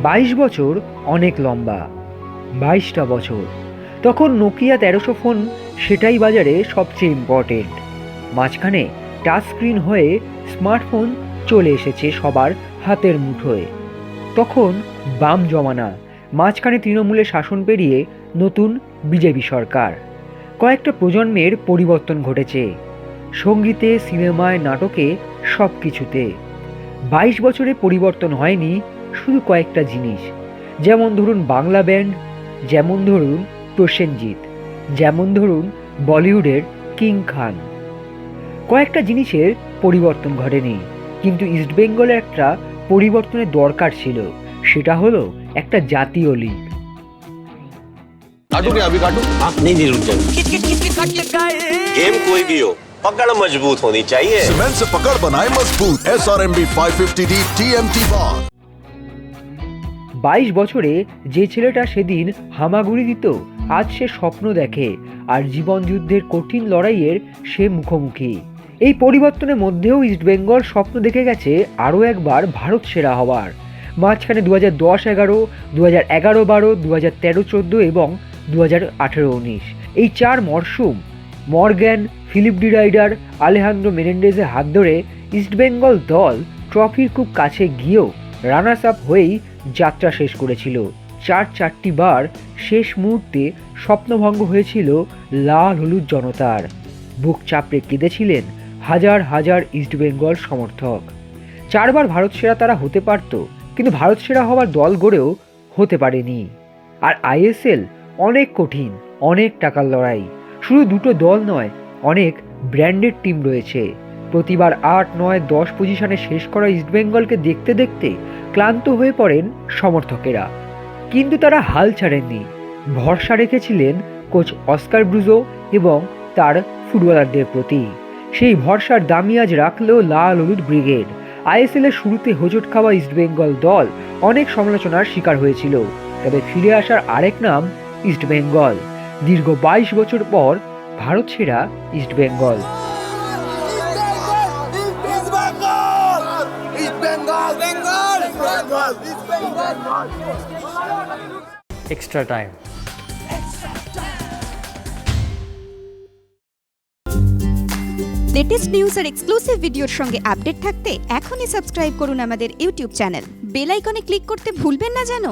22 বছর অনেক লম্বা। 22টা বছর। তখন নোকিয়া 1300 ফোন সেটাই বাজারে সবচেয়ে ইম্পর্টেন্ট। মাঝখানে টাচ স্ক্রিন হয়ে স্মার্টফোন চলে এসেছে সবার হাতের মুঠোয়। তখন বাম জমানা, মাঝখানে তৃণমূলের শাসন পেরিয়ে নতুন বিজেপি সরকার। কয়েকটা প্রজন্মের পরিবর্তন ঘটেছে, সঙ্গীতে, সিনেমায়, নাটকে, সব কিছুতে। 22 বছরে পরিবর্তন হয়নি শুধু কয়েকটা জিনিস, যেমন ধরুন বাংলা ব্যান্ড, যেমন ধরুন প্রসেনজিৎ, যেমন ধরুন বলিউডের কিং খান। কয়েকটা জিনিসের পরিবর্তন ঘটেনি, কিন্তু ইস্টবেঙ্গলে একটা পরিবর্তনের দরকার ছিল। সেটা হলো একটা জাতীয় লীগ। काटू क्या अभी काटू? आप नहीं रुक जाएंगे। गेम कोई भी हो, पकड़ मजबूत होनी चाहिए। सीमेंट से पकड़ बनाए मजबूत। SRMB 550D TMT बार। 22 বছরে যে ছেলেটা সেদিন হামাগুড়ি দিত, আজ সে স্বপ্ন দেখে আর জীবন যুদ্ধের কঠিন লড়াইয়ের সে মুখোমুখি। এই পরিবর্তনের মধ্যেও ইস্টবেঙ্গল স্বপ্ন দেখে গেছে আরও একবার ভারত সেরা হওয়ার। মাঝখানে 2010-11, 2011-12, 2013-14 এবং 2018-19 এই 4 মরশুম Morgan, Philip D rider, Alejandro মেনেন্ডেজের হাত ধরে ইস্টবেঙ্গল দল ট্রফির খুব কাছে গিয়েও রানার্স আপ হয়েই যাত্রা শেষ করেছিল। 4টি বার শেষ মুহূর্তে স্বপ্নভঙ্গ হয়েছিল লাল হলুদ জনতার। বুক চাপড়ে কেঁদেছিলেন হাজার হাজার ইস্টবেঙ্গল সমর্থক। 4 বার ভারত সেরা তারা হতে পারত, কিন্তু ভারত সেরা হওয়ার দল গড়েও হতে পারেনি। আর ISL অনেক কঠিন, অনেক টাকার লড়াই। শুধু দুটো দল নয়, অনেক ব্র্যান্ডেড টিম রয়েছে। প্রতিবার 8, 9, 10 পজিশনে শেষ করা ইস্টবেঙ্গলকে দেখতে দেখতে ক্লান্ত হয়ে পড়েন সমর্থকেরা। কিন্তু তারা হাল ছাড়েননি, ভরসা রেখেছিলেন কোচ অস্কার ব্রুজো এবং তার ফুটবলারদের প্রতি। সেই ভরসার দামি আজ রাখল লাল হলুদ ব্রিগেড। ISL এর শুরুতে হোঁচট খাওয়া ইস্টবেঙ্গল দল অনেক সমালোচনার শিকার হয়েছিল, তবে ফিরে আসার আরেক নাম ইস্টবেঙ্গল। দীর্ঘ 22 বছর পর ভারত সেরা East Bengal. extra time. Latest news আর এক্সক্লুসিভ ভিডিওর সঙ্গে আপডেট থাকতে এখনই সাবস্ক্রাইব করুন আমাদের ইউটিউব চ্যানেল। বেল আইকনে ক্লিক করতে ভুলবেন না যেন।